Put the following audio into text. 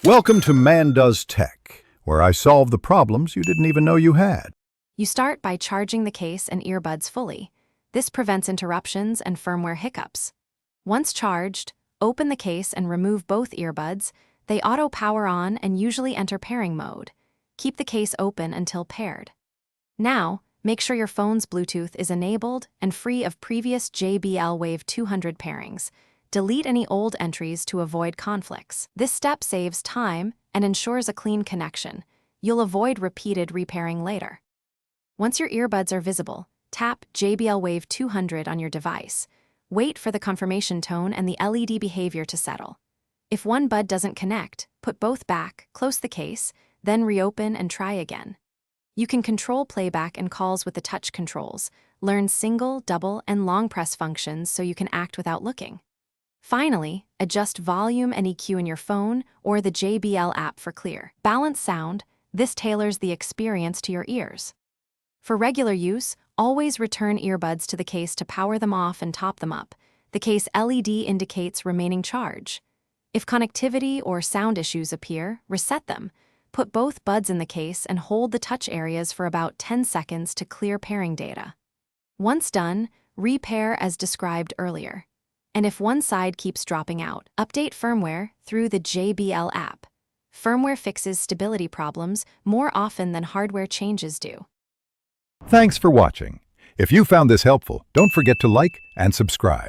Welcome to Man Does Tech, where I solve the problems you didn't even know you had. You start by charging the case and earbuds fully. This prevents interruptions and firmware hiccups. Once charged, open the case and remove both earbuds. They auto-power on and usually enter pairing mode. Keep the case open until paired. Now, make sure your phone's Bluetooth is enabled and free of previous JBL Wave 200 pairings. Delete any old entries to avoid conflicts. This step saves time and ensures a clean connection. You'll avoid repeated repairing later. Once your earbuds are visible, tap JBL Wave 200 on your device. Wait for the confirmation tone and the LED behavior to settle. If one bud doesn't connect, put both back, close the case, then reopen and try again. You can control playback and calls with the touch controls, learn single, double, and long press functions so you can act without looking. Finally, adjust volume and EQ in your phone or the JBL app for clear, balanced sound. This tailors the experience to your ears. For regular use, always return earbuds to the case to power them off and top them up. The case LED indicates remaining charge. If connectivity or sound issues appear, reset them. Put both buds in the case and hold the touch areas for about 10 seconds to clear pairing data. Once done, repair as described earlier. And if one side keeps dropping out, update firmware through the JBL app. Firmware fixes stability problems more often than hardware changes do. Thanks for watching. If you found this helpful, don't forget to like and subscribe.